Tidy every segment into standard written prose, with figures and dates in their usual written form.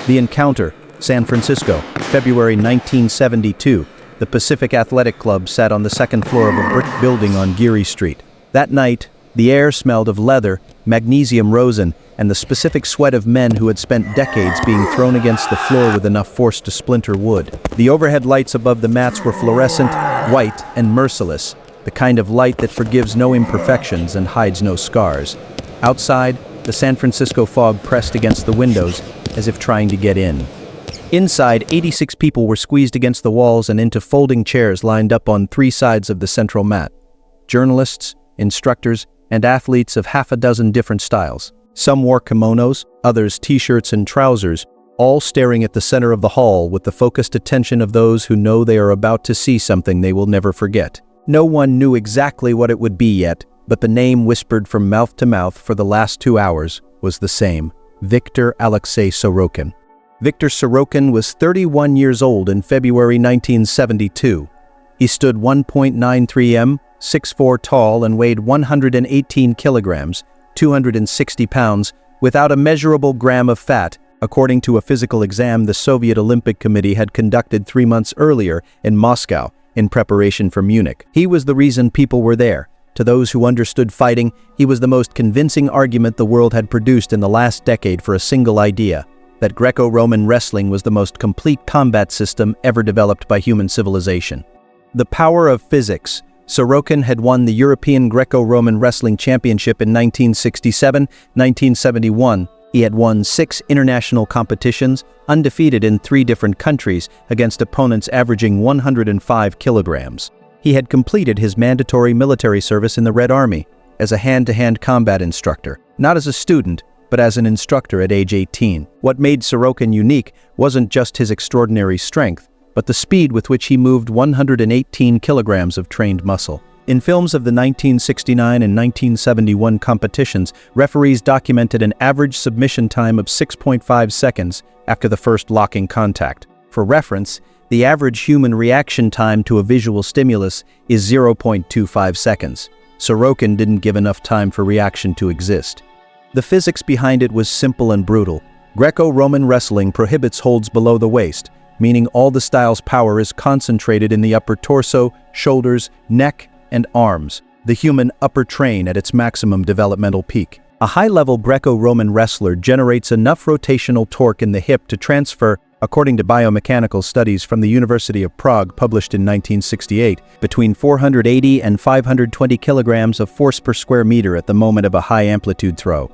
The encounter, San Francisco, February 1972. The Pacific Athletic Club sat on the second floor of a brick building on Geary Street. That night, the air smelled of leather, magnesium rosin, and the specific sweat of men who had spent decades being thrown against the floor with enough force to splinter wood. The overhead lights above the mats were fluorescent, white, and merciless, the kind of light that forgives no imperfections and hides no scars. Outside, the San Francisco fog pressed against the windows, as if trying to get in. Inside, 86 people were squeezed against the walls and into folding chairs lined up on three sides of the central mat. Journalists, instructors, and athletes of half a dozen different styles. Some wore kimonos, others t-shirts and trousers, all staring at the center of the hall with the focused attention of those who know they are about to see something they will never forget. No one knew exactly what it would be yet, but the name whispered from mouth to mouth for the last 2 hours was the same: Viktor Alexei Sorokin. Viktor Sorokin was 31 years old in February 1972. He stood 1.93 m, 6'4" tall, and weighed 118 kilograms, 260 pounds, without a measurable gram of fat, according to a physical exam the Soviet Olympic Committee had conducted 3 months earlier in Moscow in preparation for Munich. He was the reason people were there. To those who understood fighting, he was the most convincing argument the world had produced in the last decade for a single idea: that Greco-Roman wrestling was the most complete combat system ever developed by human civilization. The power of physics. Sorokin had won the European Greco-Roman Wrestling Championship in 1967, 1971. He had won 6 international competitions, undefeated in 3 different countries, against opponents averaging 105 kilograms. He had completed his mandatory military service in the Red Army as a hand-to-hand combat instructor, not as a student, but as an instructor at age 18. What made Sorokin unique wasn't just his extraordinary strength, but the speed with which he moved 118 kilograms of trained muscle. In films of the 1969 and 1971 competitions, referees documented an average submission time of 6.5 seconds after the first locking contact. For reference, the average human reaction time to a visual stimulus is 0.25 seconds. Sorokin didn't give enough time for reaction to exist. The physics behind it was simple and brutal. Greco-Roman wrestling prohibits holds below the waist, meaning all the style's power is concentrated in the upper torso, shoulders, neck, and arms, the human upper train at its maximum developmental peak. A high-level Greco-Roman wrestler generates enough rotational torque in the hip to transfer, according to biomechanical studies from the University of Prague published in 1968, between 480 and 520 kilograms of force per square meter at the moment of a high-amplitude throw.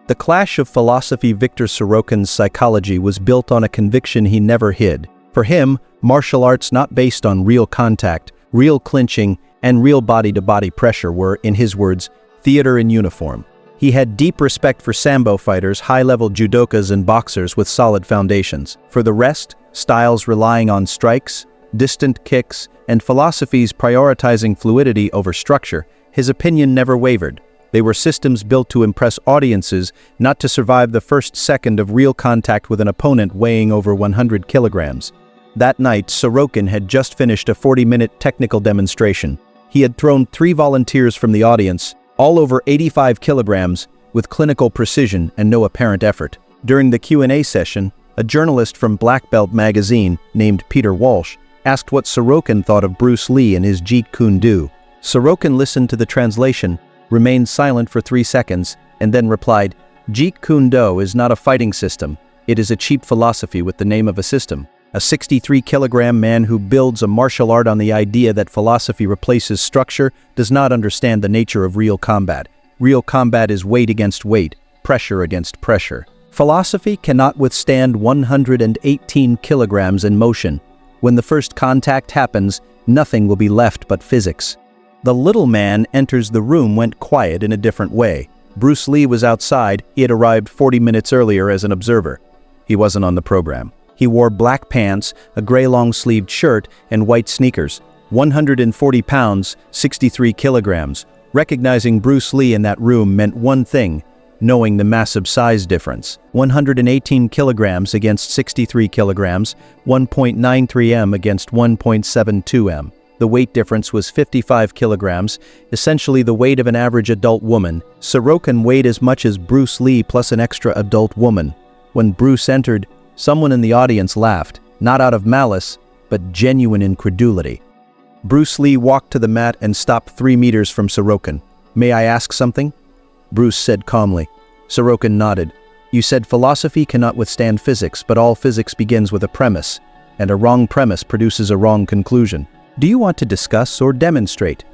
The clash of philosophy. Viktor Sorokin's psychology was built on a conviction he never hid. For him, martial arts not based on real contact, real clinching, and real body-to-body pressure were, in his words, theater in uniform. He had deep respect for sambo fighters, high-level judokas, and boxers with solid foundations. For the rest, styles relying on strikes, distant kicks, and philosophies prioritizing fluidity over structure, his opinion never wavered. They were systems built to impress audiences, not to survive the first second of real contact with an opponent weighing over 100 kilograms. That night, Sorokin had just finished a 40-minute technical demonstration. He had thrown 3 volunteers from the audience, all over 85 kilograms, with clinical precision and no apparent effort. During the Q&A session, a journalist from Black Belt magazine, named Peter Walsh, asked what Sorokin thought of Bruce Lee and his Jeet Kune Do. Sorokin listened to the translation, remained silent for 3 seconds, and then replied, "Jeet Kune Do is not a fighting system. It is a cheap philosophy with the name of a system. A 63-kilogram man who builds a martial art on the idea that philosophy replaces structure does not understand the nature of real combat. Real combat is weight against weight, pressure against pressure. Philosophy cannot withstand 118 kilograms in motion. When the first contact happens, nothing will be left but physics." The little man enters the room went quiet in a different way. Bruce Lee was outside. He had arrived 40 minutes earlier as an observer. He wasn't on the program. He wore black pants, a gray long-sleeved shirt, and white sneakers. 140 pounds, 63 kilograms. Recognizing Bruce Lee in that room meant one thing: knowing the massive size difference. 118 kilograms against 63 kilograms, 1.93 m against 1.72 m. The weight difference was 55 kilograms, essentially the weight of an average adult woman. Sorokin weighed as much as Bruce Lee plus an extra adult woman. When Bruce entered, Someone in the audience laughed, not out of malice, but genuine incredulity. Bruce Lee walked to the mat and stopped 3 meters from Sorokin. "May I ask something?" Bruce said calmly. Sorokin nodded. "You said philosophy cannot withstand physics, but all physics begins with a premise, and a wrong premise produces a wrong conclusion. Do you want to discuss or demonstrate?"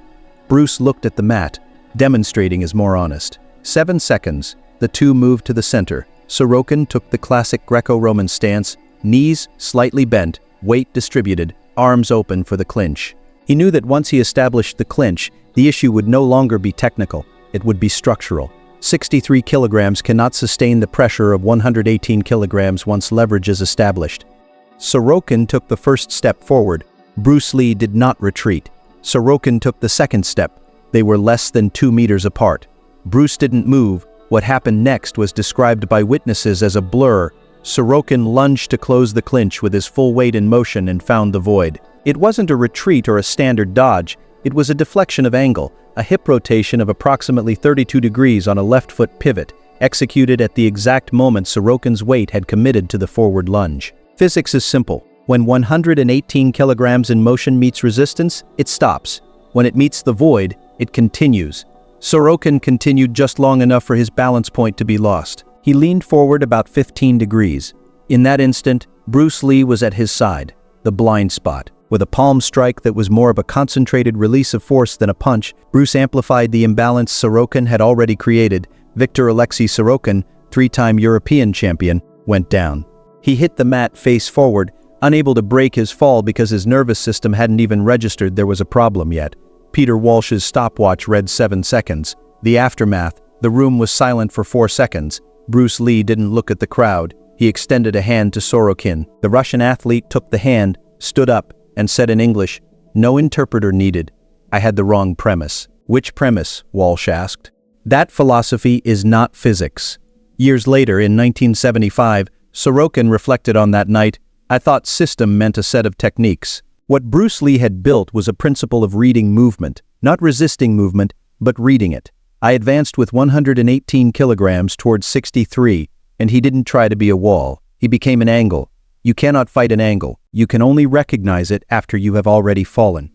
Bruce looked at the mat. Demonstrating is more honest. 7 seconds. The two moved to the center. Sorokin took the classic Greco-Roman stance, knees slightly bent, weight distributed, arms open for the clinch. He knew that once he established the clinch, the issue would no longer be technical, it would be structural. 63 kilograms cannot sustain the pressure of 118 kilograms once leverage is established. Sorokin took the first step forward. Bruce Lee did not retreat. Sorokin took the second step. They were less than 2 meters apart. Bruce didn't move. What happened next was described by witnesses as a blur. Sorokin lunged to close the clinch with his full weight in motion and found the void. It wasn't a retreat or a standard dodge. It was a deflection of angle, a hip rotation of approximately 32 degrees on a left foot pivot, executed at the exact moment Sorokin's weight had committed to the forward lunge. Physics is simple. When 118 kilograms in motion meets resistance, it stops. When it meets the void, it continues. Sorokin continued just long enough for his balance point to be lost. He leaned forward about 15 degrees. In that instant, Bruce Lee was at his side, the blind spot. With a palm strike that was more of a concentrated release of force than a punch, Bruce amplified the imbalance Sorokin had already created. Viktor Alexei Sorokin, 3-time European champion, went down. He hit the mat face forward, unable to break his fall because his nervous system hadn't even registered there was a problem yet. Peter Walsh's stopwatch read 7 seconds. The aftermath, the room was silent for 4 seconds. Bruce Lee didn't look at the crowd. He extended a hand to Sorokin. The Russian athlete took the hand, stood up, and said in English, "No interpreter needed. I had the wrong premise." "Which premise?" Walsh asked. "That philosophy is not physics." Years later, in 1975, Sorokin reflected on that night, "I thought system meant a set of techniques." What Bruce Lee had built was a principle of reading movement, not resisting movement, but reading it. I advanced with 118 kilograms towards 63, and he didn't try to be a wall. He became an angle. You cannot fight an angle. You can only recognize it after you have already fallen.